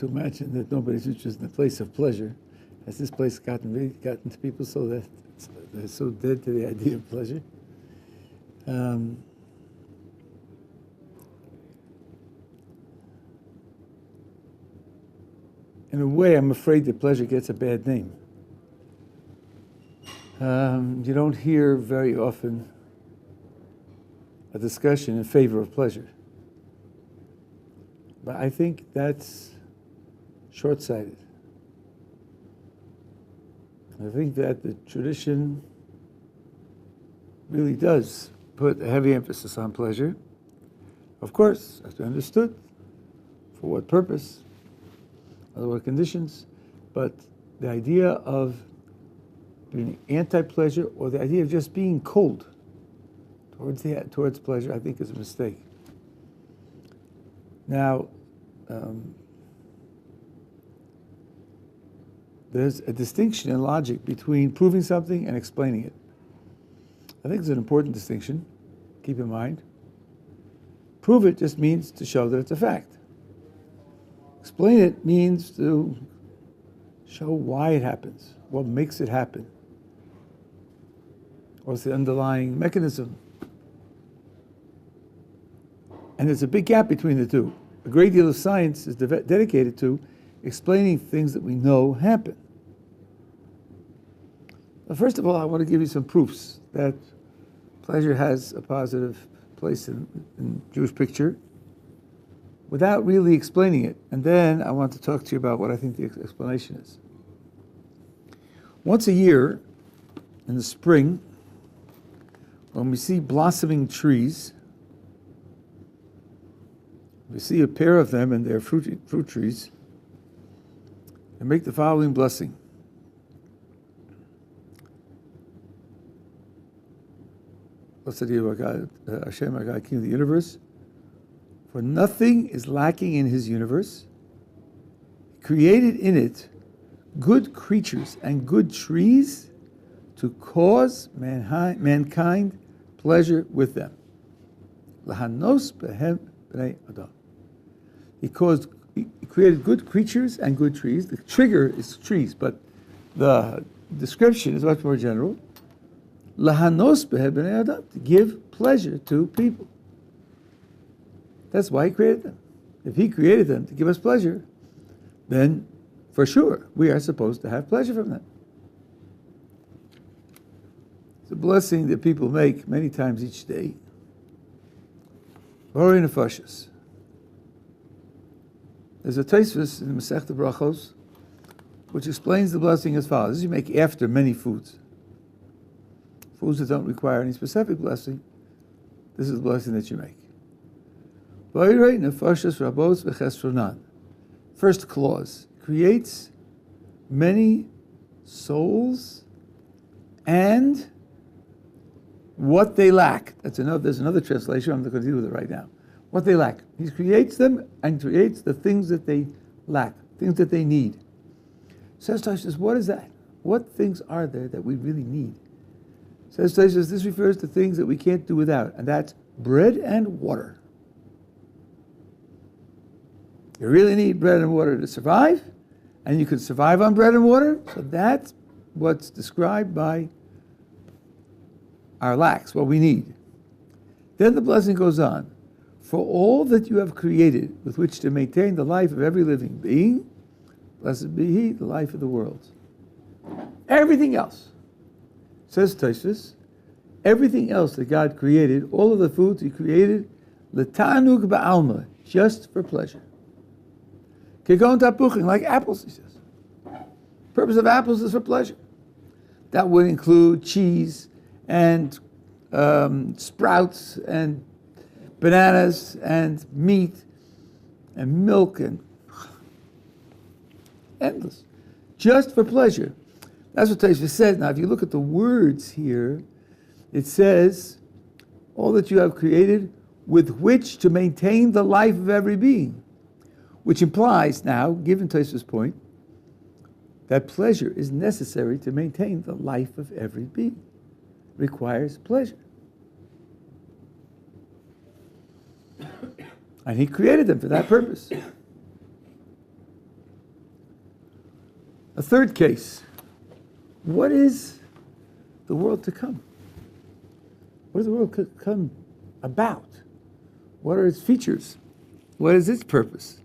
to imagine that nobody's interested in the place of pleasure. Has this place gotten to people so that they're so dead to the idea of pleasure? In a way, I'm afraid that pleasure gets a bad name. You don't hear very often a discussion in favor of pleasure. But I think that's short-sighted. I think that the tradition really does put a heavy emphasis on pleasure. Of course, as we understood, for what purpose, under what conditions, but the idea of being anti-pleasure or the idea of just being cold towards pleasure, I think is a mistake. Now, there's a distinction in logic between proving something and explaining it. I think it's an important distinction. Keep in mind. Prove it just means to show that it's a fact. Explain it means to show why it happens, what makes it happen, what's the underlying mechanism. And there's a big gap between the two. A great deal of science is dedicated to explaining things that we know happen. Well, first of all, I want to give you some proofs that pleasure has a positive place in Jewish picture without really explaining it. And then I want to talk to you about what I think the explanation is. Once a year, in the spring, when we see blossoming trees, we see a pair of them and their fruit trees, and make the following blessing. Blessed are you, our God, Hashem, our God, King of the universe. For nothing is lacking in his universe. He created in it good creatures and good trees to cause mankind pleasure with them. Lahanos behem b'nei adam. He created good creatures and good trees. The trigger is trees, but the description is much more general. Lahanos behem b'nei adam, to give pleasure to people. That's why he created them. If he created them to give us pleasure, then for sure we are supposed to have pleasure from them. It's a blessing that people make many times each day. Borei nefashos. There's a Tosfos in Masechta Brachos which explains the blessing as follows. This you make after many foods. Foods that don't require any specific blessing, this is the blessing that you make. Borei nefashos rabos v'chesronan. First clause, creates many souls and what they lack. There's another translation, I'm not going to deal with it right now. What they lack. He creates them and creates the things that they lack, things that they need. Says Tosfos, what is that? What things are there that we really need? Says Tosfos, this refers to things that we can't do without, and that's bread and water. You really need bread and water to survive, and you can survive on bread and water, so that's what's described by our lacks, what we need. Then the blessing goes on. For all that you have created with which to maintain the life of every living being, blessed be he, the life of the world. Everything else, says Tosfos, everything else that God created, all of the foods he created, l'tanug ba'alma, just for pleasure. Kegon tapuchim, like apples, he says. Purpose of apples is for pleasure. That would include cheese and sprouts and bananas and meat and milk and endless. Just for pleasure. That's what Tosfos says. Now, if you look at the words here, it says, all that you have created with which to maintain the life of every being. Which implies now, given Tosfos' point, that pleasure is necessary to maintain the life of every being. Requires pleasure. And he created them for that purpose. A third case. What is the world to come? What is the world to come about? What are its features? What is its purpose?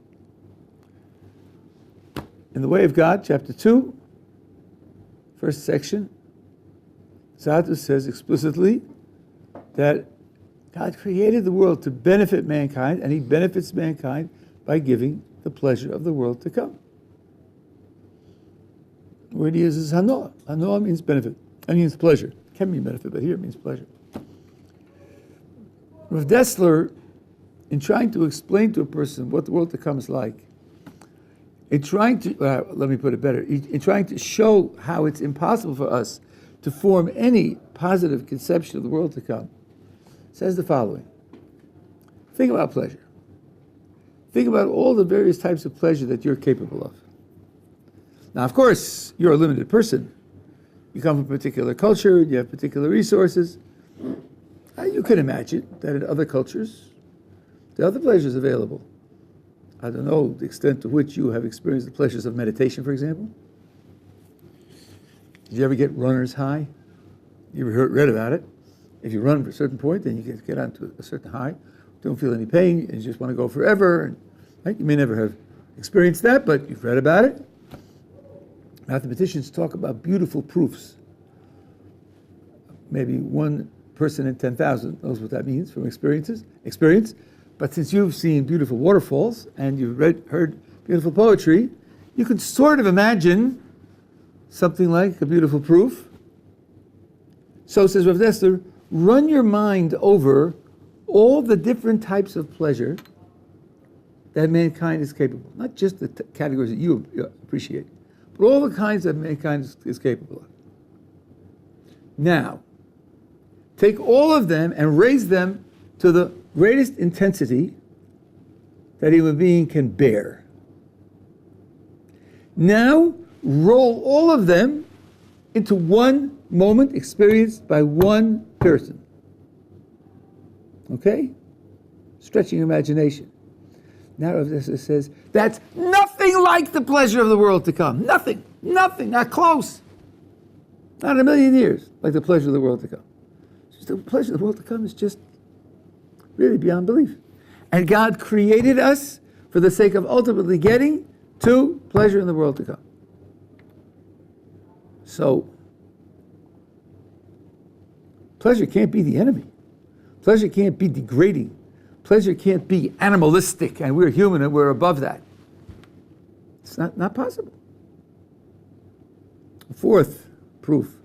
In the Way of God, chapter 2, first section, Zarathustra says explicitly that God created the world to benefit mankind, and he benefits mankind by giving the pleasure of the world to come. The word he uses is hanoah. Hanoah means benefit. It means pleasure. It can mean benefit, but here it means pleasure. Rav Dessler, in trying to explain to a person what the world to come is like, in trying to, let me put it better, in trying to show how it's impossible for us to form any positive conception of the world to come, says the following. Think about pleasure. Think about all the various types of pleasure that you're capable of. Now, of course, you're a limited person. You come from a particular culture, you have particular resources. You can imagine that in other cultures, there are other pleasures available. I don't know the extent to which you have experienced the pleasures of meditation, for example. Did you ever get runner's high? You ever read about it? If you run to a certain point, then you get onto a certain high. Don't feel any pain, and you just want to go forever. Right? You may never have experienced that, but you've read about it. Mathematicians talk about beautiful proofs. Maybe one person in 10,000 knows what that means from experience. But since you've seen beautiful waterfalls and you've heard beautiful poetry, you can sort of imagine something like a beautiful proof. So says Rav Dessler, run your mind over all the different types of pleasure that mankind is capable. Not just the categories that you appreciate, but all the kinds that mankind is capable of. Now, take all of them and raise them to the greatest intensity that a human being can bear. Now, roll all of them into one moment experienced by one person. Okay? Stretching imagination. Now Rav Dessler says, that's nothing like the pleasure of the world to come. Nothing, not close. Not in a million years like the pleasure of the world to come. The pleasure of the world to come is just really beyond belief. And God created us for the sake of ultimately getting to pleasure in the world to come. So, pleasure can't be the enemy. Pleasure can't be degrading. Pleasure can't be animalistic, and we're human and we're above that. It's not possible. Fourth proof,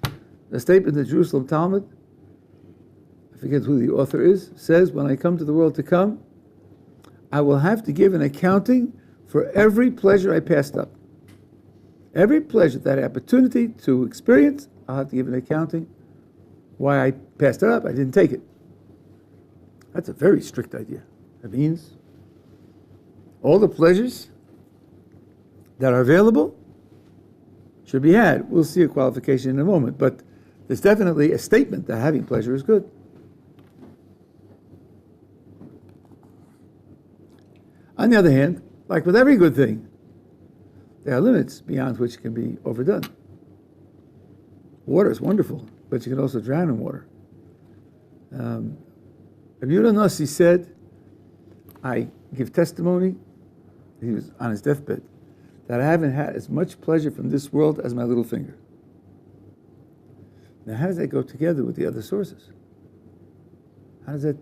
the statement in the Jerusalem Talmud, I forget who the author is, says, when I come to the world to come, I will have to give an accounting for every pleasure I passed up. Every pleasure, that opportunity to experience, I'll have to give an accounting why I passed it up, I didn't take it. That's a very strict idea. That means all the pleasures that are available should be had. We'll see a qualification in a moment, but there's definitely a statement that having pleasure is good. On the other hand, like with every good thing, there are limits beyond which it can be overdone. Water is wonderful, but you can also drown in water. Rabbi Nasi said, I give testimony, he was on his deathbed, that I haven't had as much pleasure from this world as my little finger. Now, how does that go together with the other sources? How does that,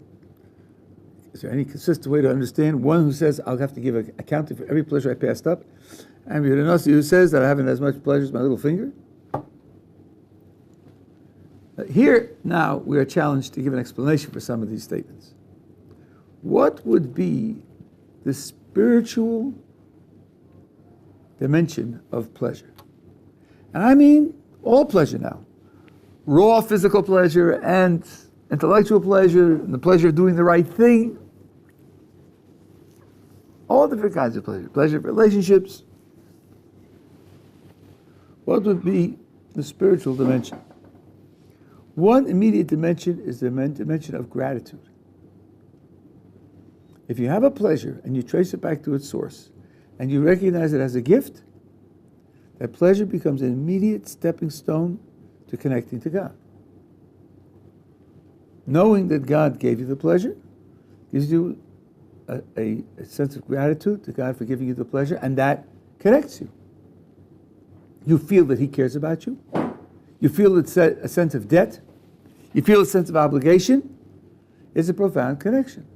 is there any consistent way to understand one who says, I'll have to give an accounting for every pleasure I passed up, and Rabbi Nasi who says that I haven't as much pleasure as my little finger? Here, now, we are challenged to give an explanation for some of these statements. What would be the spiritual dimension of pleasure? And I mean all pleasure now. Raw physical pleasure and intellectual pleasure, and the pleasure of doing the right thing. All different kinds of pleasure. Pleasure of relationships. What would be the spiritual dimension? One immediate dimension is the dimension of gratitude. If you have a pleasure and you trace it back to its source, and you recognize it as a gift, that pleasure becomes an immediate stepping stone to connecting to God. Knowing that God gave you the pleasure gives you a sense of gratitude to God for giving you the pleasure, and that connects you. You feel that He cares about you. You feel a sense of debt. You feel a sense of obligation. It's a profound connection.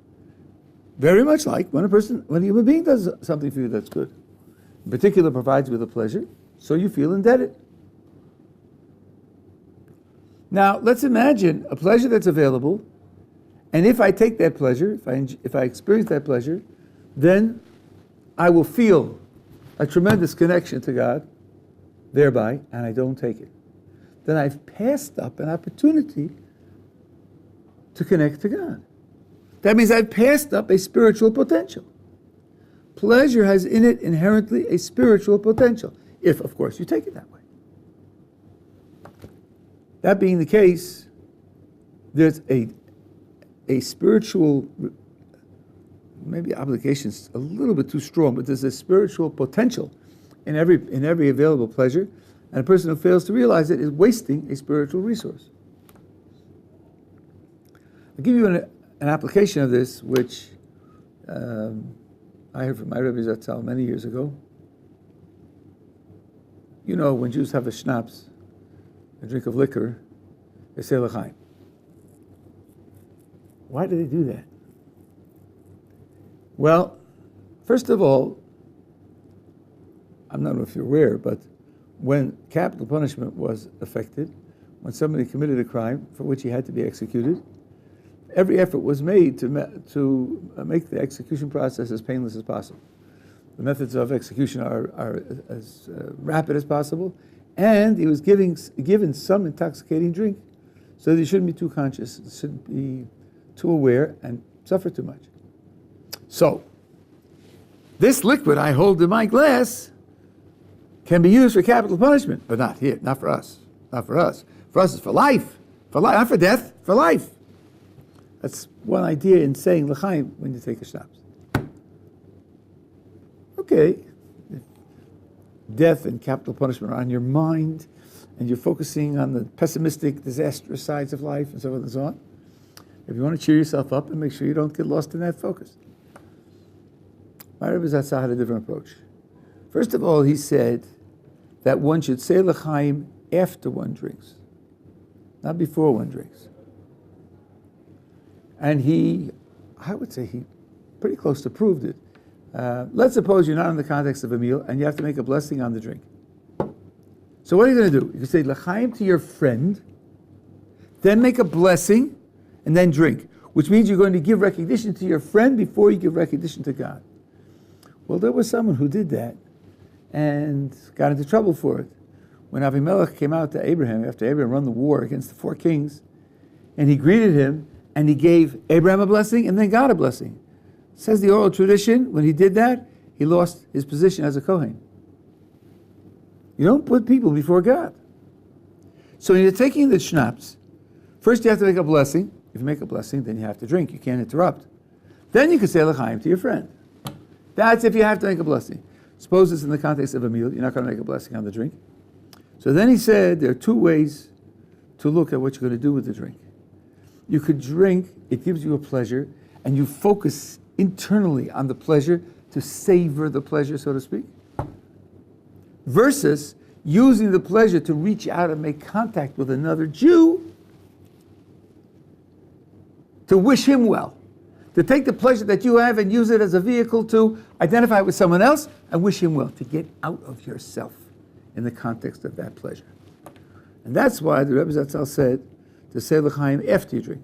Very much like when a human being does something for you that's good. In particular, provides you with a pleasure, so you feel indebted. Now, let's imagine a pleasure that's available, and if I take that pleasure, if I experience that pleasure, then I will feel a tremendous connection to God thereby, and I don't take it. Then I've passed up an opportunity to connect to God. That means I've passed up a spiritual potential. Pleasure has in it inherently a spiritual potential, if, of course, you take it that way. That being the case, there's a spiritual, maybe obligation's a little bit too strong, but there's a spiritual potential in every available pleasure, and a person who fails to realize it is wasting a spiritual resource. I'll give you an application of this, which I heard from my Rabbi Zatzal many years ago. You know, when Jews have a schnapps, a drink of liquor, they say l'chaim. Why do they do that? Well, first of all, I don't know if you're aware, but when capital punishment was effected, when somebody committed a crime for which he had to be executed, every effort was made to make the execution process as painless as possible. The methods of execution are as rapid as possible, and he was given some intoxicating drink so that he shouldn't be too conscious, shouldn't be too aware, and suffer too much. So, this liquid I hold in my glass can be used for capital punishment, but not here, not for us. Not for us. For us, it's for life. For life, not for death, for life. That's one idea in saying l'chaim when you take a schnapps. Okay, if death and capital punishment are on your mind, and you're focusing on the pessimistic, disastrous sides of life, and so on and so on, if you want to cheer yourself up and make sure you don't get lost in that focus. My Rabbi Zatzal had a different approach. First of all, he said that one should say l'chaim after one drinks, not before one drinks. And I would say he pretty close to proved it. Let's suppose you're not in the context of a meal and you have to make a blessing on the drink. So what are you going to do? You can say l'chaim to your friend, then make a blessing, and then drink, which means you're going to give recognition to your friend before you give recognition to God. Well, there was someone who did that and got into trouble for it. When Avimelech came out to Abraham, after Abraham won the war against the 4 kings, and he greeted him, and he gave Abraham a blessing and then God a blessing. Says the oral tradition, when he did that, he lost his position as a Kohen. You don't put people before God. So when you're taking the schnapps, first you have to make a blessing. If you make a blessing, then you have to drink. You can't interrupt. Then you can say l'chaim to your friend. That's if you have to make a blessing. Suppose it's in the context of a meal. You're not going to make a blessing on the drink. So then he said there are 2 ways to look at what you're going to do with the drink. You could drink, it gives you a pleasure, and you focus internally on the pleasure to savor the pleasure, so to speak, versus using the pleasure to reach out and make contact with another Jew to wish him well, to take the pleasure that you have and use it as a vehicle to identify with someone else and wish him well, to get out of yourself in the context of that pleasure. And that's why the Rebbe Zatzal said to say l'chaim after you drink,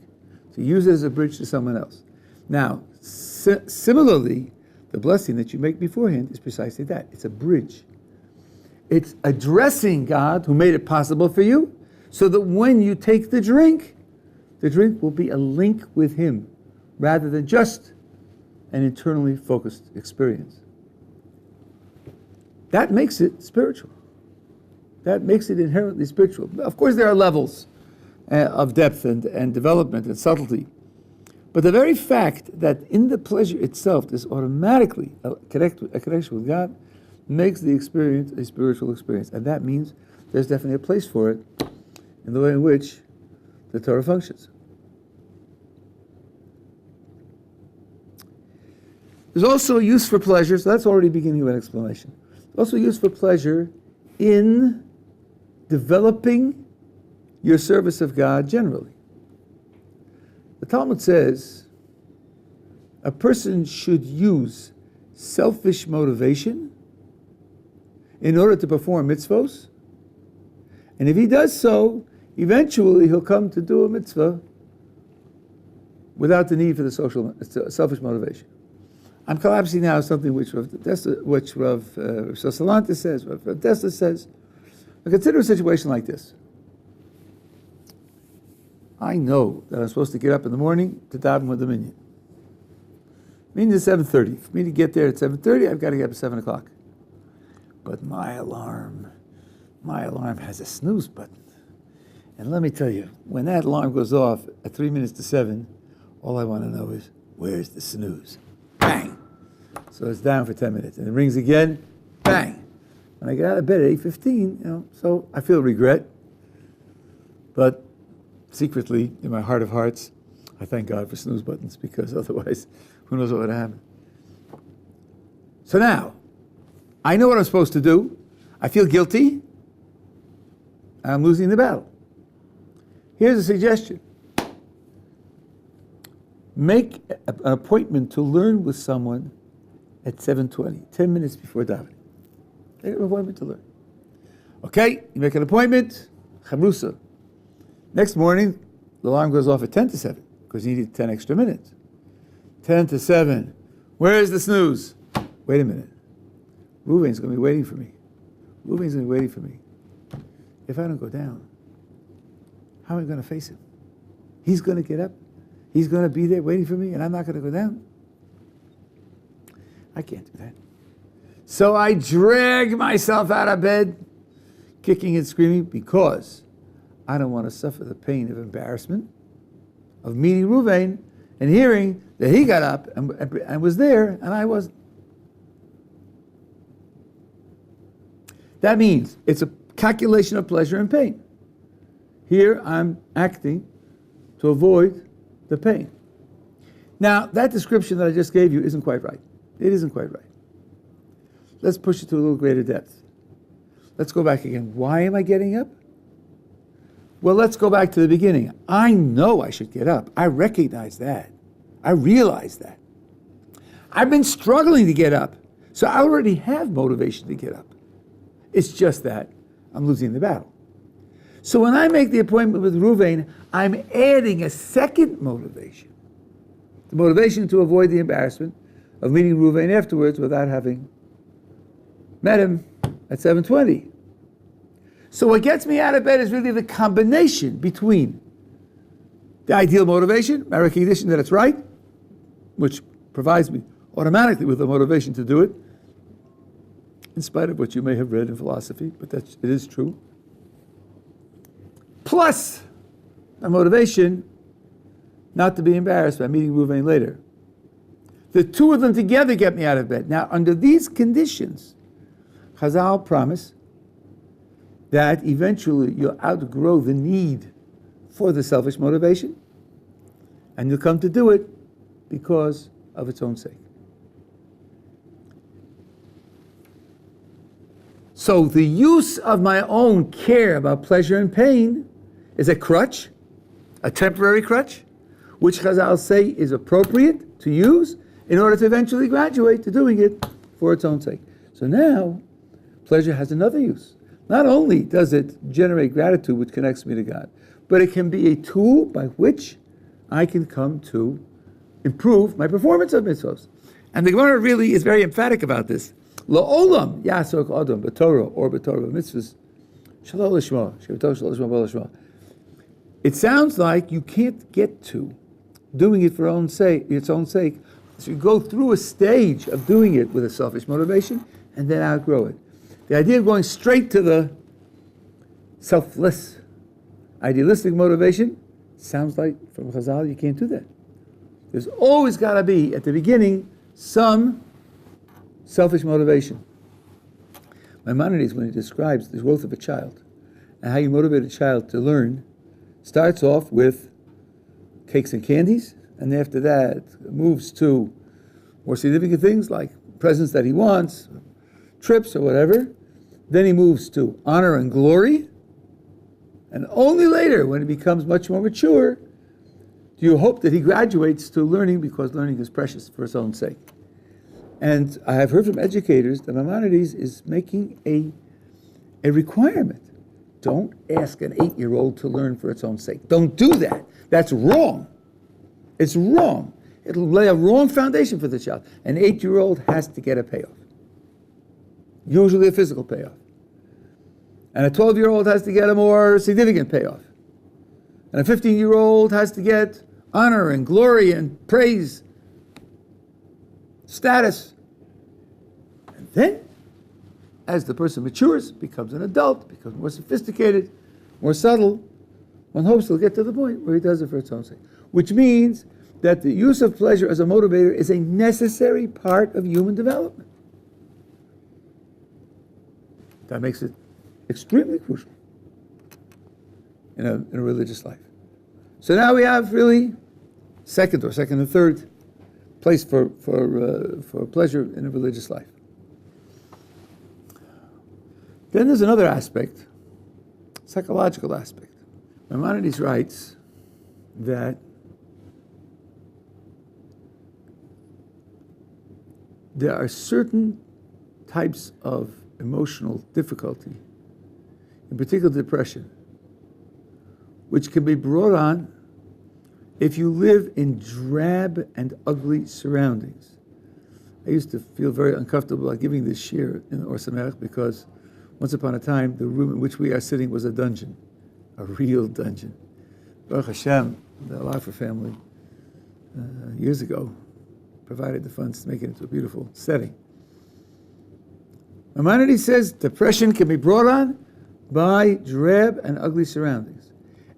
to use it as a bridge to someone else. Now, similarly, the blessing that you make beforehand is precisely that. It's a bridge. It's addressing God who made it possible for you, so that when you take the drink will be a link with Him, rather than just an internally focused experience. That makes it spiritual. That makes it inherently spiritual. Of course, there are levels of depth and development and subtlety. But the very fact that in the pleasure itself there's automatically a connection with God makes the experience a spiritual experience. And that means there's definitely a place for it in the way in which the Torah functions. There's also a use for pleasure, so that's already beginning with an explanation. There's also a use for pleasure in developing your service of God generally. The Talmud says a person should use selfish motivation in order to perform mitzvos, and if he does so, eventually he'll come to do a mitzvah without the need for the selfish motivation. I'm collapsing now something which Rav Salanter says, Rav Dessler says. But consider a situation like this. I know that I'm supposed to get up in the morning to daven with the minyan. Minyan is 7:30. For me to get there at 7:30, I've got to get up at 7 o'clock. But my alarm has a snooze button. And let me tell you, when that alarm goes off at 3 minutes to 7, all I want to know is, where's the snooze? Bang! So it's down for 10 minutes. And it rings again, bang! When I get out of bed at 8:15, so I feel regret. But secretly, in my heart of hearts, I thank God for snooze buttons, because otherwise, who knows what would happen. So now, I know what I'm supposed to do. I feel guilty. I'm losing the battle. Here's a suggestion. Make an appointment to learn with someone at 7:20, 10 minutes before davening. Make an appointment to learn. Okay, you make an appointment, Chavrusa. Next morning, the alarm goes off at 10 to 7, because you need 10 extra minutes. 10 to 7. Where is the snooze? Wait a minute. Reuven's going to be waiting for me. Reuven's going to be waiting for me. If I don't go down, how am I going to face him? He's going to get up. He's going to be there waiting for me, and I'm not going to go down. I can't do that. So I drag myself out of bed, kicking and screaming, because I don't want to suffer the pain of embarrassment of meeting Reuven and hearing that he got up and was there, and I wasn't. That means it's a calculation of pleasure and pain. Here I'm acting to avoid the pain. Now, that description that I just gave you isn't quite right. It isn't quite right. Let's push it to a little greater depth. Let's go back again. Why am I getting up? Well, let's go back to the beginning. I know I should get up. I recognize that. I realize that. I've been struggling to get up, so I already have motivation to get up. It's just that I'm losing the battle. So when I make the appointment with Reuven, I'm adding a second motivation. The motivation to avoid the embarrassment of meeting Reuven afterwards without having met him at 7:20. So what gets me out of bed is really the combination between the ideal motivation, my recognition that it's right, which provides me automatically with the motivation to do it, in spite of what you may have read in philosophy, but it is true. Plus, a motivation not to be embarrassed by meeting Reuven later. The two of them together get me out of bed. Now, under these conditions, Chazal promise that eventually you'll outgrow the need for the selfish motivation, and you'll come to do it because of its own sake. So the use of my own care about pleasure and pain is a crutch, a temporary crutch, which Chazal say is appropriate to use in order to eventually graduate to doing it for its own sake. So now, pleasure has another use. Not only does it generate gratitude, which connects me to God, but it can be a tool by which I can come to improve my performance of mitzvahs. And the Gemara really is very emphatic about this. La'olam yasok adam b'Torah or b'Torah b'mitzvahs shalol lishma, shevatol shalol lishma b'ol lishma. It sounds like you can't get to doing it for its own sake. So you go through a stage of doing it with a selfish motivation and then outgrow it. The idea of going straight to the selfless, idealistic motivation sounds like from Chazal you can't do that. There's always got to be, at the beginning, some selfish motivation. Maimonides, when he describes the growth of a child and how you motivate a child to learn, starts off with cakes and candies, and after that moves to more significant things like presents that he wants, trips or whatever. Then he moves to honor and glory, and only later, when he becomes much more mature, do you hope that he graduates to learning, because learning is precious for its own sake. And I have heard from educators that Maimonides is making a requirement. Don't ask an 8-year-old to learn for its own sake. Don't do that. That's wrong. It's wrong. It'll lay a wrong foundation for the child. An 8-year-old has to get a payoff, usually a physical payoff. And a 12-year-old has to get a more significant payoff. And a 15-year-old has to get honor and glory and praise, status. And then, as the person matures, becomes an adult, becomes more sophisticated, more subtle, one hopes he'll get to the point where he does it for its own sake. Which means that the use of pleasure as a motivator is a necessary part of human development. That makes it extremely crucial in a religious life. So now we have really second and third place for pleasure in a religious life. Then there's another aspect, psychological aspect. Maimonides writes that there are certain types of emotional difficulty, in particular depression, which can be brought on if you live in drab and ugly surroundings. I used to feel very uncomfortable about giving this shir in Or Sameach because once upon a time the room in which we are sitting was a dungeon, a real dungeon. Baruch Hashem, the Alafer family, years ago, provided the funds to make it into a beautiful setting. Maimonides says depression can be brought on by drab and ugly surroundings.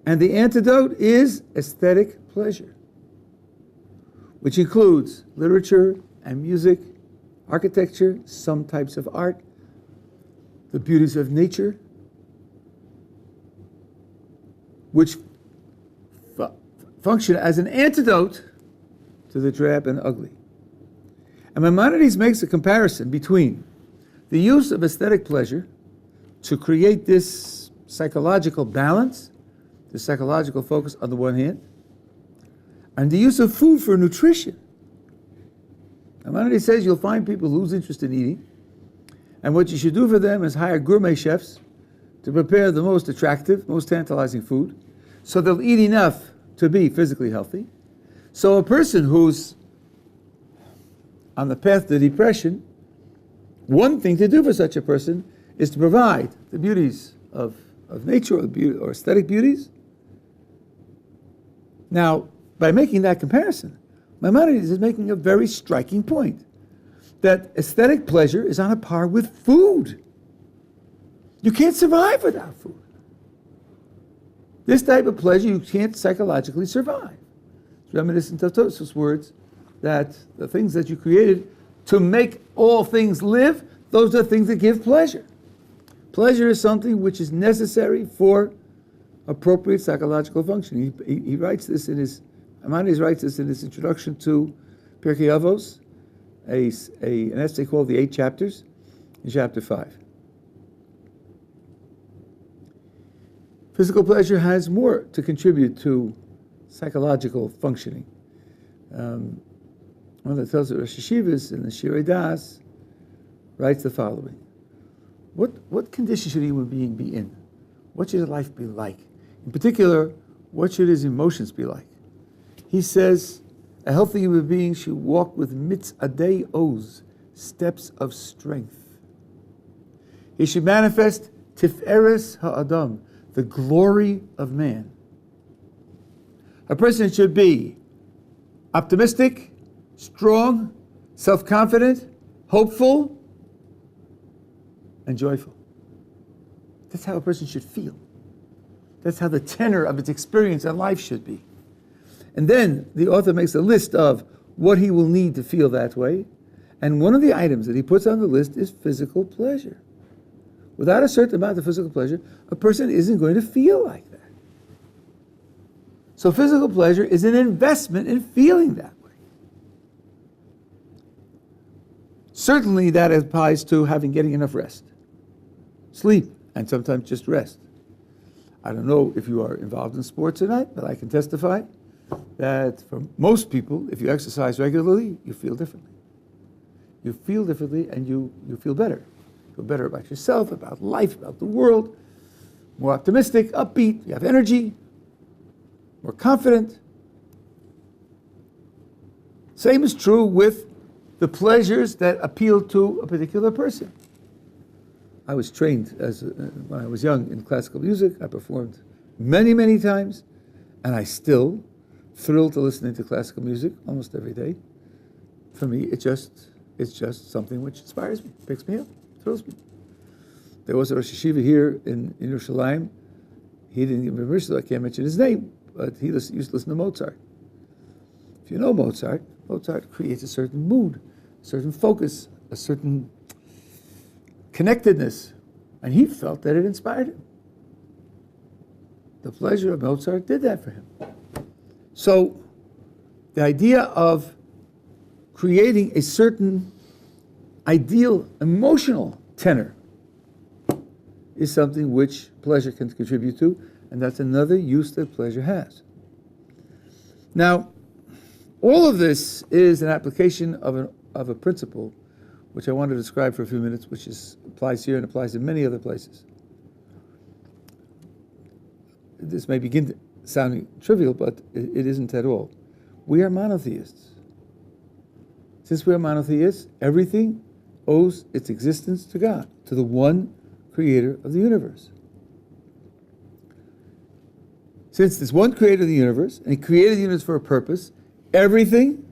And the antidote is aesthetic pleasure, which includes literature and music, architecture, some types of art, the beauties of nature, which function as an antidote to the drab and ugly. And Maimonides makes a comparison between the use of aesthetic pleasure to create this psychological balance, the psychological focus on the one hand, and the use of food for nutrition. Maimonides says you'll find people lose interest in eating, and what you should do for them is hire gourmet chefs to prepare the most attractive, most tantalizing food, so they'll eat enough to be physically healthy. So a person who's on the path to depression, one thing to do for such a person is to provide the beauties of nature or aesthetic beauties. Now, by making that comparison, Maimonides is making a very striking point, that aesthetic pleasure is on a par with food. You can't survive without food. This type of pleasure you can't psychologically survive. It's reminiscent of Tosfos' words that the things that you created to make all things live, those are things that give pleasure. Pleasure is something which is necessary for appropriate psychological function. He writes this in his, Maimonides writes this in his introduction to Pirkei Avos, an essay called The 8 Chapters, in chapter 5. Physical pleasure has more to contribute to psychological functioning. One of the Telzer Rosh Hashivas in the Shirei Das writes the following: What condition should a human being be in? What should his life be like? In particular, what should his emotions be like? He says, a healthy human being should walk with mitzadei oz, steps of strength. He should manifest tiferes ha'adam, the glory of man. A person should be optimistic, strong, self-confident, hopeful, and joyful. That's how a person should feel. That's how the tenor of its experience in life should be. And then the author makes a list of what he will need to feel that way. And one of the items that he puts on the list is physical pleasure. Without a certain amount of physical pleasure, a person isn't going to feel like that. So physical pleasure is an investment in feeling that way. Certainly that applies to getting enough rest, sleep, and sometimes just rest. I don't know if you are involved in sports or not, but I can testify that for most people, if you exercise regularly, you feel differently. You feel differently and you feel better. You feel better about yourself, about life, about the world, more optimistic, upbeat, you have energy, more confident. Same is true with the pleasures that appeal to a particular person. I was trained when I was young in classical music. I performed many, many times, and I still thrilled to listening to classical music almost every day. For me, it's just something which inspires me, picks me up, thrills me. There was a Rosh Yeshiva here in Yerushalayim. He didn't give me permission, so I can't mention his name, but he used to listen to Mozart. If you know Mozart creates a certain mood, a certain focus, a certain connectedness, and he felt that it inspired him. The pleasure of Mozart did that for him. So the idea of creating a certain ideal emotional tenor is something which pleasure can contribute to, and that's another use that pleasure has. Now, all of this is an application of a principle which I want to describe for a few minutes, which applies here and applies in many other places. This may begin sounding trivial, but it isn't at all. We are monotheists. Since we are monotheists, everything owes its existence to God, to the one creator of the universe. Since there's one creator of the universe, and he created the universe for a purpose, everything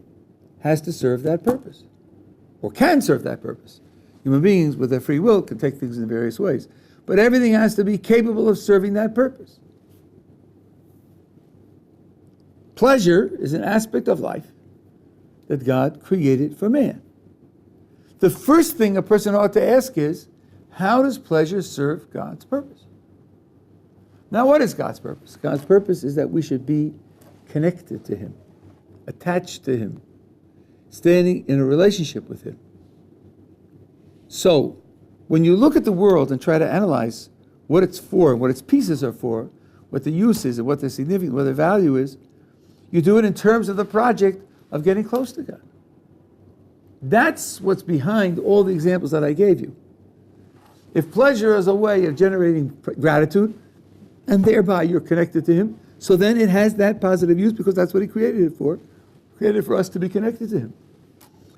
has to serve that purpose, or can serve that purpose. Human beings, with their free will, can take things in various ways, but everything has to be capable of serving that purpose. Pleasure is an aspect of life that God created for man. The first thing a person ought to ask is, how does pleasure serve God's purpose? Now, what is God's purpose? God's purpose is that we should be connected to Him, attached to Him, standing in a relationship with Him. So, when you look at the world and try to analyze what it's for, what its pieces are for, what the use is, and what their significance, what their value is, you do it in terms of the project of getting close to God. That's what's behind all the examples that I gave you. If pleasure is a way of generating gratitude, and thereby you're connected to Him, so then it has that positive use because that's what He created it for. Created for us to be connected to Him.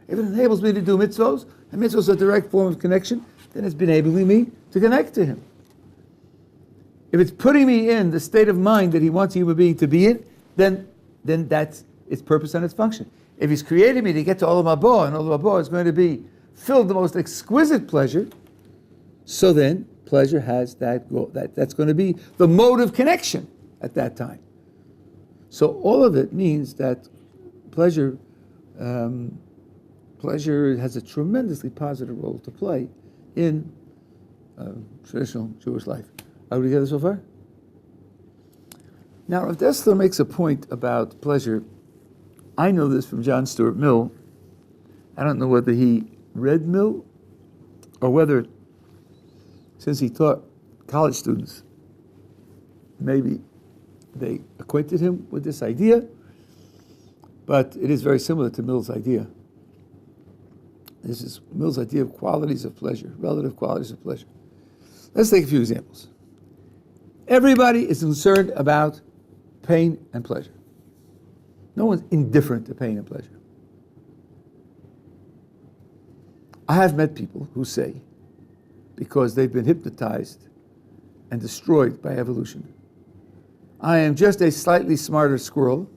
If it enables me to do mitzvos, and mitzvos is a direct form of connection, then it's been enabling me to connect to Him. If it's putting me in the state of mind that He wants a human being to be in, then that's its purpose and its function. If He's created me to get to Olam Haba, and Olam Haba is going to be filled with the most exquisite pleasure, so then pleasure has that goal. That's going to be the mode of connection at that time. So all of it means that pleasure has a tremendously positive role to play in traditional Jewish life. Are we together so far? Now, Rav Dessler makes a point about pleasure. I know this from John Stuart Mill. I don't know whether he read Mill or whether, since he taught college students, maybe they acquainted him with this idea, but it is very similar to Mill's idea. This is Mill's idea of qualities of pleasure, relative qualities of pleasure. Let's take a few examples. Everybody is concerned about pain and pleasure. No one's indifferent to pain and pleasure. I have met people who say, because they've been hypnotized and destroyed by evolution, I am just a slightly smarter squirrel,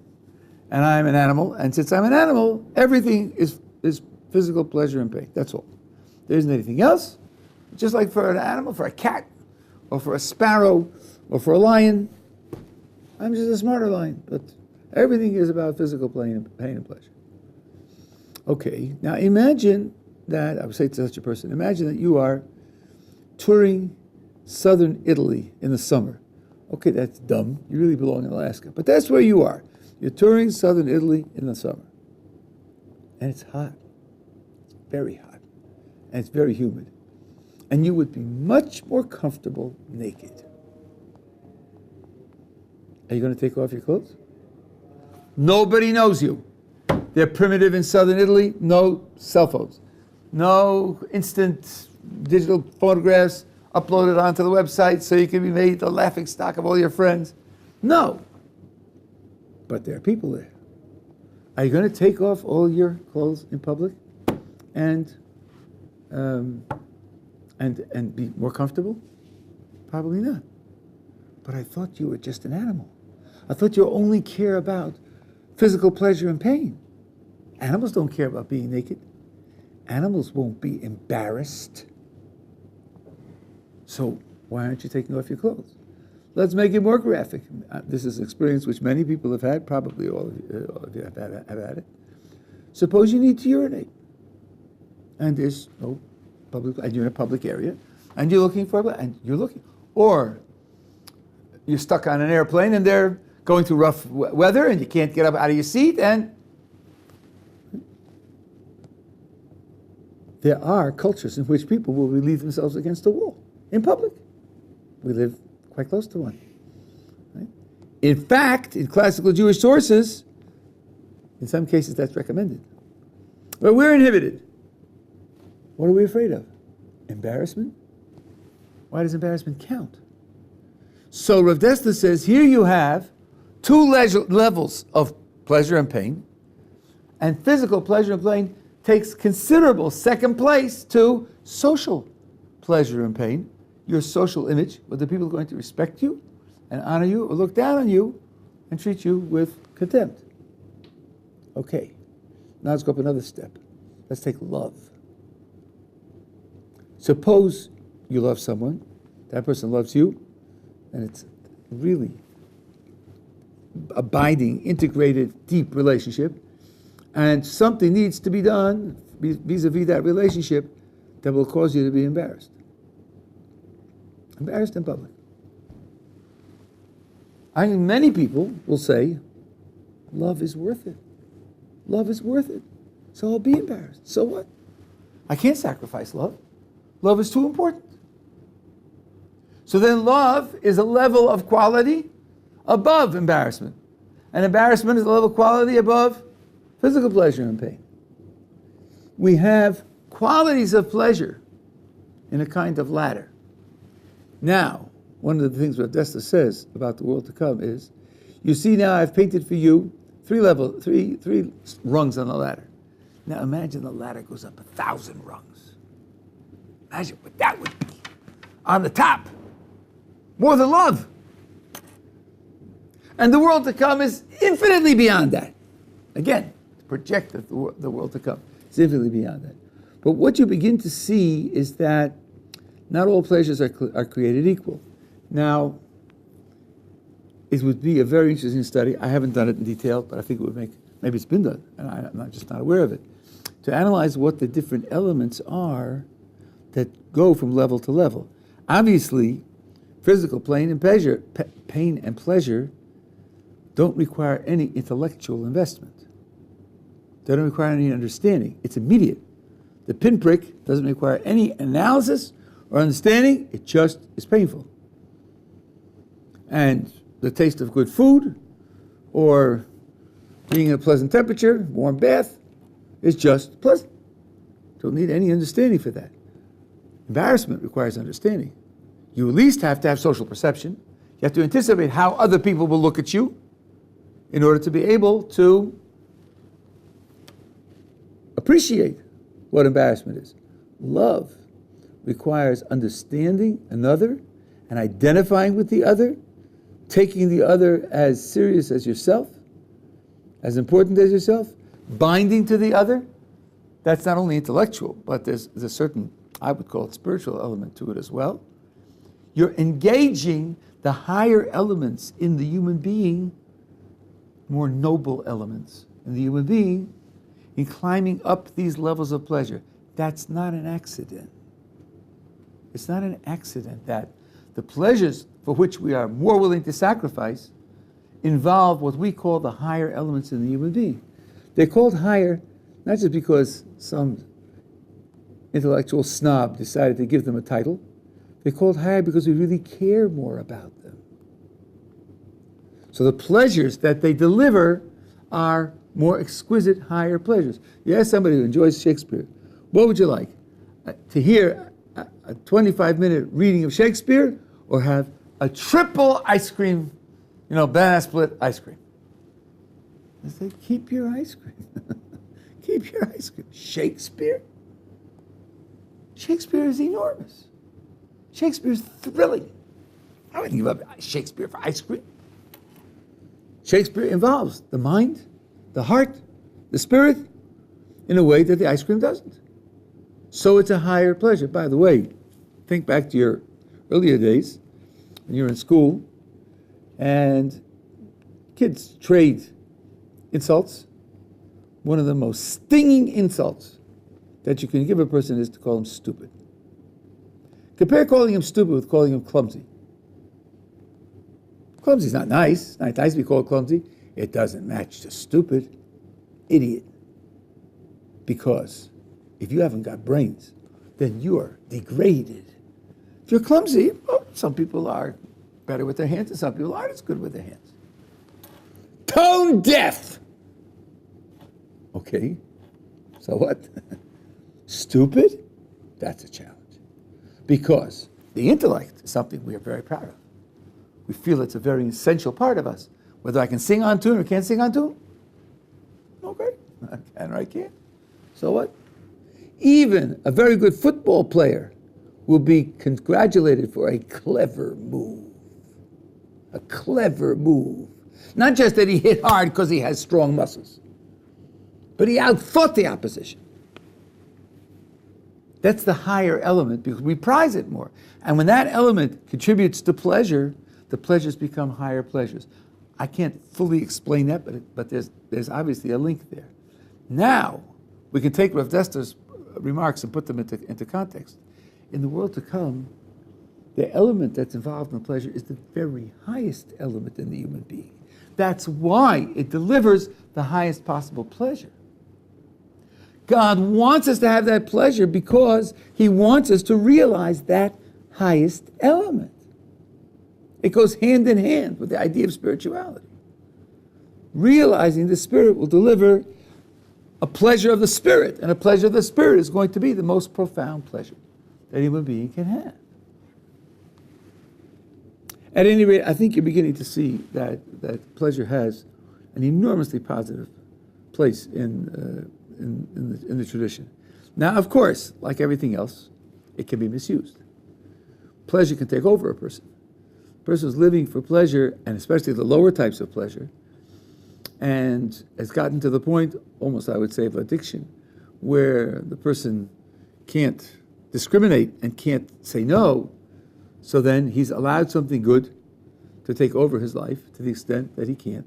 and I am an animal, and since I'm an animal, everything is physical pleasure and pain. That's all. There isn't anything else. Just like for an animal, for a cat, or for a sparrow, or for a lion, I'm just a smarter lion, but everything is about physical pain and pleasure. Okay, now imagine that, I would say to such a person, imagine that you are touring southern Italy in the summer. Okay, that's dumb. You really belong in Alaska. But that's where you are. You're touring southern Italy in the summer. And it's hot. It's very hot. And it's very humid. And you would be much more comfortable naked. Are you going to take off your clothes? Nobody knows you. They're primitive in southern Italy. No cell phones. No instant digital photographs uploaded onto the website so you can be made the laughingstock of all your friends. No. But there are people there. Are you going to take off all your clothes in public and be more comfortable? Probably not. But I thought you were just an animal. I thought you only care about physical pleasure and pain. Animals don't care about being naked. Animals won't be embarrassed. So why aren't you taking off your clothes? Let's make it more graphic. This is an experience which many people have had, probably all of you have had it. Suppose you need to urinate, and there's no public, and you're in a public area, and you're looking, or you're stuck on an airplane, and they're going through rough weather, and you can't get up out of your seat, and there are cultures in which people will relieve themselves against a wall in public. We live quite close to one. Right? In fact, in classical Jewish sources, in some cases that's recommended. But we're inhibited. What are we afraid of? Embarrassment? Why does embarrassment count? So Rav Dessler says, here you have two levels of pleasure and pain, and physical pleasure and pain takes considerable second place to social pleasure and pain, your social image, whether people are going to respect you and honor you or look down on you and treat you with contempt. Okay, now let's go up another step. Let's take love. Suppose you love someone, that person loves you, and it's really abiding, integrated, deep relationship, and something needs to be done vis-a-vis that relationship that will cause you to be embarrassed. Embarrassed in public. I mean, many people will say, love is worth it. Love is worth it. So I'll be embarrassed. So what? I can't sacrifice love. Love is too important. So then love is a level of quality above embarrassment. And embarrassment is a level of quality above physical pleasure and pain. We have qualities of pleasure in a kind of ladder. Now, one of the things Rav Dessler says about the world to come is, you see now I've painted for you three rungs on the ladder. Now imagine the ladder goes up 1,000 rungs. Imagine what that would be. On the top, more than love. And the world to come is infinitely beyond that. Again, project the world to come. It's infinitely beyond that. But what you begin to see is that not all pleasures are created equal. Now, it would be a very interesting study. I haven't done it in detail, but I think it would make, maybe it's been done, and I'm just not aware of it, to analyze what the different elements are that go from level to level. Obviously, physical pain and pleasure don't require any intellectual investment. They don't require any understanding. It's immediate. The pinprick doesn't require any analysis or understanding. It just is painful. And the taste of good food or being in a pleasant temperature, warm bath, is just pleasant. Don't need any understanding for that. Embarrassment requires understanding. You at least have to have social perception. You have to anticipate how other people will look at you in order to be able to appreciate what embarrassment is. Love requires understanding another and identifying with the other, taking the other as serious as yourself, as important as yourself, binding to the other. That's not only intellectual, but there's a certain, I would call it spiritual element to it as well. You're engaging the higher elements in the human being, more noble elements in the human being, in climbing up these levels of pleasure. That's not an accident. It's not an accident that the pleasures for which we are more willing to sacrifice involve what we call the higher elements in the human being. They're called higher not just because some intellectual snob decided to give them a title. They're called higher because we really care more about them. So the pleasures that they deliver are more exquisite, higher pleasures. You ask somebody who enjoys Shakespeare, what would you like? To hear a 25-minute reading of Shakespeare or have a triple ice cream, banana split ice cream? I say, keep your ice cream. Keep your ice cream. Shakespeare? Shakespeare is enormous. Shakespeare is thrilling. I wouldn't give up Shakespeare for ice cream. Shakespeare involves the mind, the heart, the spirit, in a way that the ice cream doesn't. So it's a higher pleasure. By the way, think back to your earlier days when you were in school and kids trade insults. One of the most stinging insults that you can give a person is to call him stupid. Compare calling him stupid with calling him clumsy. Clumsy's not nice. It's not nice to be called clumsy. It doesn't match to stupid. Idiot. Because if you haven't got brains, then you're degraded. If you're clumsy, well, some people are better with their hands and some people aren't as good with their hands. Tone deaf. Okay, so what? Stupid? That's a challenge. Because the intellect is something we are very proud of. We feel it's a very essential part of us. Whether I can sing on tune or can't sing on tune? Okay, I can or I can't. So what? Even a very good football player will be congratulated for a clever move. A clever move. Not just that he hit hard because he has strong muscles, but he outthought the opposition. That's the higher element because we prize it more. And when that element contributes to pleasure, the pleasures become higher pleasures. I can't fully explain that, but there's obviously a link there. Now, we can take Rav Dester's remarks and put them into context. In the world to come, the element that's involved in pleasure is the very highest element in the human being. That's why it delivers the highest possible pleasure. God wants us to have that pleasure because He wants us to realize that highest element. It goes hand in hand with the idea of spirituality. Realizing the Spirit will deliver a pleasure of the Spirit, and a pleasure of the Spirit is going to be the most profound pleasure that a human being can have. At any rate, I think you're beginning to see that pleasure has an enormously positive place in the tradition. Now, of course, like everything else, it can be misused. Pleasure can take over a person. A person who's living for pleasure, and especially the lower types of pleasure, and has gotten to the point, almost I would say, of addiction, where the person can't discriminate and can't say no, so then he's allowed something good to take over his life to the extent that he can't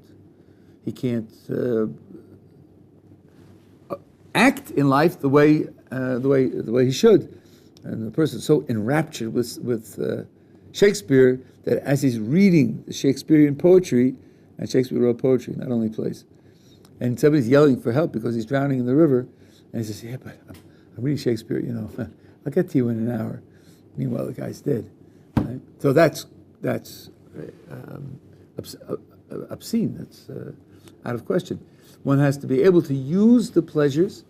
act in life the way he should. And the person is so enraptured with Shakespeare that as he's reading the Shakespearean poetry, and Shakespeare wrote poetry, not only plays, and somebody's yelling for help because he's drowning in the river, and he says, "Yeah, but I'm reading Shakespeare, I'll get to you in an hour." Meanwhile, the guy's dead. Right? So that's obscene. That's out of question. One has to be able to use the pleasures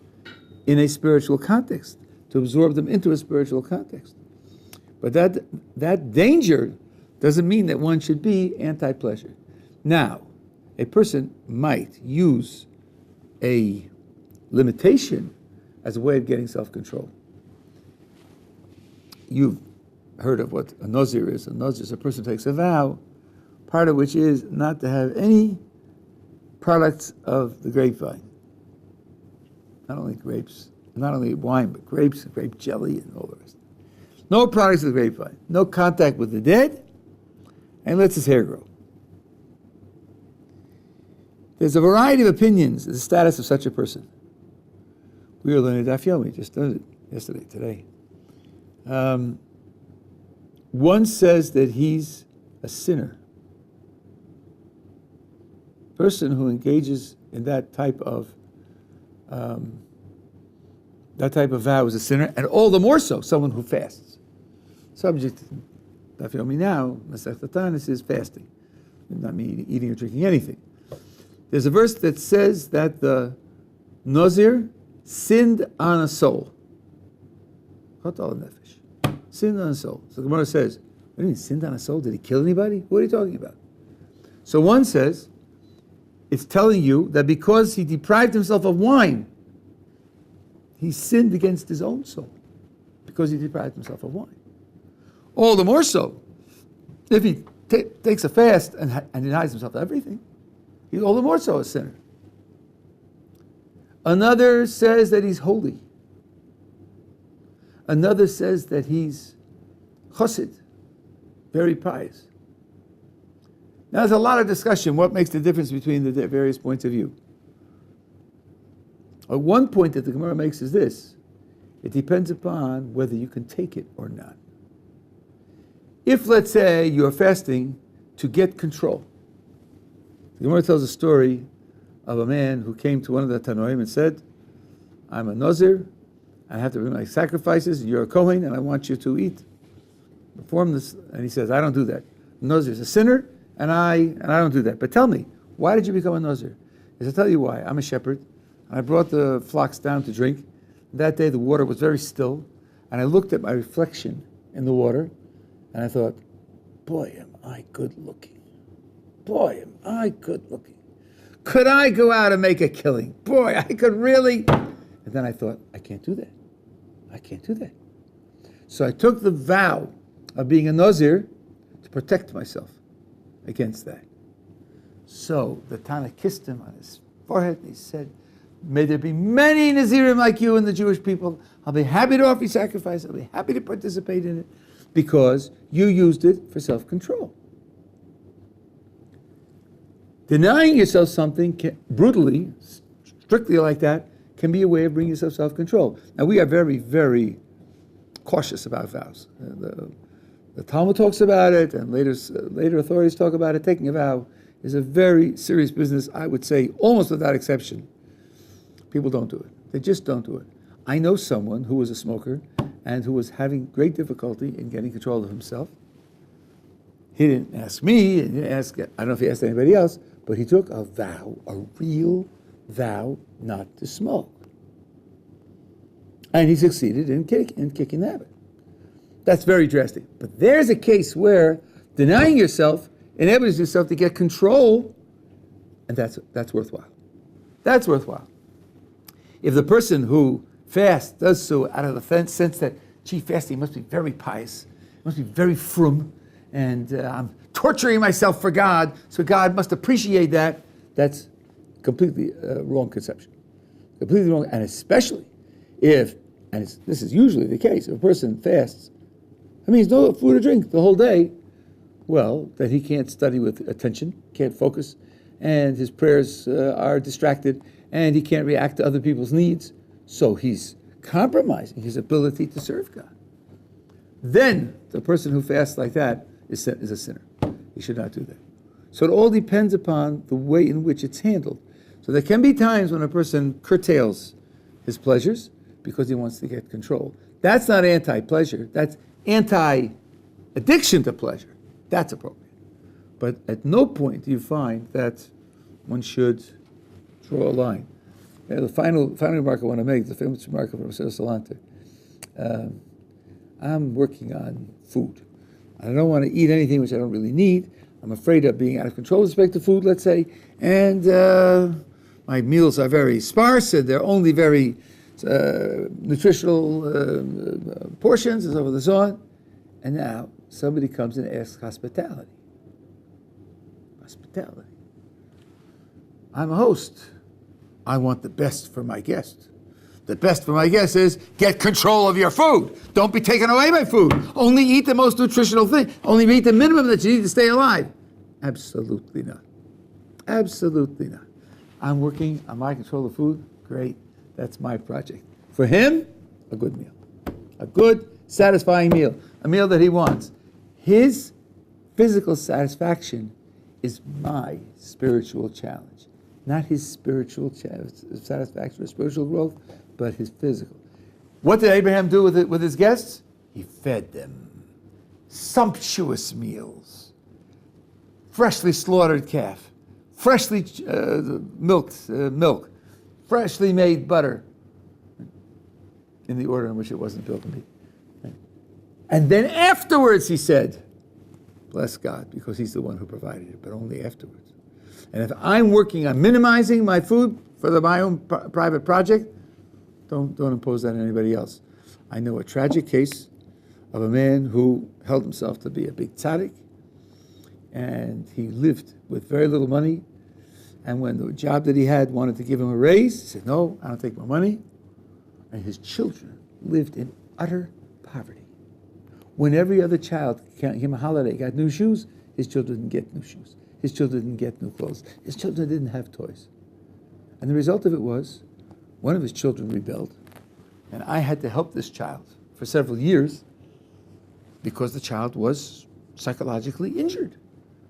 in a spiritual context, to absorb them into a spiritual context. But that danger doesn't mean that one should be anti-pleasure. Now, a person might use a limitation as a way of getting self-control. You've heard of what a nazir is. A nazir is a person who takes a vow, part of which is not to have any products of the grapevine. Not only grapes, not only wine, but grapes and grape jelly and all the rest. No products of the grapevine. No contact with the dead, and lets his hair grow. There's a variety of opinions of the status of such a person. We were learning Daf Yomi, just did it yesterday, today. One says that he's a sinner. Person who engages in that type of vow is a sinner, and all the more so someone who fasts. Subject, Daf Yomi now, Masech Tanis is fasting, not me eating or drinking anything. There's a verse that says that the Nazir sinned on a soul. Sinned on a soul. So the Gemara says, what do you mean, sinned on a soul? Did he kill anybody? What are you talking about? So one says, it's telling you that because he deprived himself of wine, he sinned against his own soul because he deprived himself of wine. All the more so, if he takes a fast and denies himself everything, he's all the more so a sinner. Another says that he's holy. Another says that he's chassid, very pious. Now, there's a lot of discussion what makes the difference between the various points of view. One point that the Gemara makes is this: it depends upon whether you can take it or not. If, let's say, you're fasting to get control. The Gemara tells a story of a man who came to one of the Tanoim and said, I'm a Nazir, I have to bring my sacrifices, you're a Kohen, and I want you to eat. Perform this. And he says, I don't do that. Nazir is a sinner, and I don't do that. But tell me, why did you become a Nazir? He said, I'll tell you why. I'm a shepherd, and I brought the flocks down to drink. That day the water was very still, and I looked at my reflection in the water, and I thought, boy, am I good looking. Boy, am I good looking. Could I go out and make a killing? Boy, I could really. And then I thought, I can't do that. I can't do that. So I took the vow of being a Nazir to protect myself against that. So the Tana kissed him on his forehead and he said, may there be many Nazirim like you in the Jewish people. I'll be happy to offer you sacrifice. I'll be happy to participate in it because you used it for self-control. Denying yourself something brutally, strictly like that, can be a way of bringing yourself self-control. Now, we are very, very cautious about vows. The Talmud talks about it, and later authorities talk about it. Taking a vow is a very serious business, I would say, almost without exception. People don't do it. They just don't do it. I know someone who was a smoker and who was having great difficulty in getting control of himself. He didn't ask me, he didn't ask, I don't know if he asked anybody else, but he took a vow, a real vow not to smoke. And he succeeded in kicking the habit. That's very drastic. But there's a case where denying yourself enables yourself to get control, and that's worthwhile. That's worthwhile. If the person who fasts does so out of the sense that, gee, fasting must be very pious, must be very frum, and I'm torturing myself for God, so God must appreciate that, that's completely wrong conception. Completely wrong, and especially if, and this is usually the case, if a person fasts, that means no food or drink the whole day, well, that he can't study with attention, can't focus, and his prayers are distracted, and he can't react to other people's needs, so he's compromising his ability to serve God. Then the person who fasts like that is a sinner. He should not do that. So it all depends upon the way in which it's handled. So there can be times when a person curtails his pleasures because he wants to get control. That's not anti-pleasure. That's anti-addiction to pleasure. That's appropriate. But at no point do you find that one should draw a line. The final remark I want to make, the famous remark of Rabbi Salante. I'm working on food. I don't want to eat anything which I don't really need. I'm afraid of being out of control with respect to food, let's say, and my meals are very sparse, and they're only very nutritional portions, and so forth and so on. And now somebody comes and asks hospitality. Hospitality. I'm a host. I want the best for my guest. The best for my guest is get control of your food. Don't be taken away by food. Only eat the most nutritional thing. Only eat the minimum that you need to stay alive. Absolutely not. Absolutely not. I'm working on my control of food. Great. That's my project. For him, a good meal. A good, satisfying meal. A meal that he wants. His physical satisfaction is my spiritual challenge. Not his spiritual satisfaction or spiritual growth, but his physical. What did Abraham do with his guests? He fed them sumptuous meals, freshly slaughtered calf, freshly milked milk, freshly made butter, in the order in which it wasn't built to be. And then afterwards he said, bless God, because he's the one who provided it, but only afterwards. And if I'm working on minimizing my food for my own private project, don't impose that on anybody else. I know a tragic case of a man who held himself to be a big tzaddik, and he lived with very little money, and when the job that he had wanted to give him a raise, he said, no, I don't take my money. And his children lived in utter poverty. When every other child gave him a holiday, got new shoes, his children didn't get new shoes. His children didn't get new clothes. His children didn't have toys. And the result of it was, one of his children rebelled, and I had to help this child for several years because the child was psychologically injured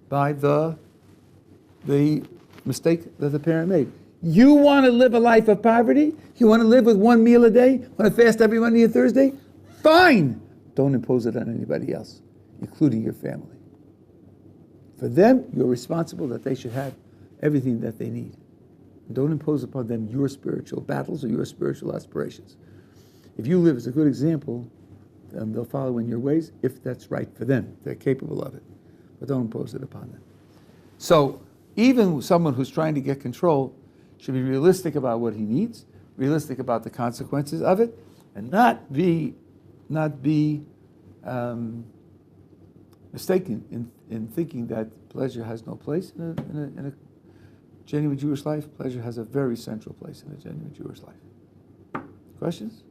by the mistake that the parent made. You want to live a life of poverty? You want to live with one meal a day? Want to fast every Monday and Thursday? Fine! Don't impose it on anybody else, including your family. For them, you're responsible that they should have everything that they need. Don't impose upon them your spiritual battles or your spiritual aspirations. If you live as a good example, then they'll follow in your ways if that's right for them. They're capable of it. But don't impose it upon them. So even someone who's trying to get control should be realistic about what he needs, realistic about the consequences of it, and not be mistaken in thinking that pleasure has no place in a genuine Jewish life. Pleasure has a very central place in a genuine Jewish life. Questions?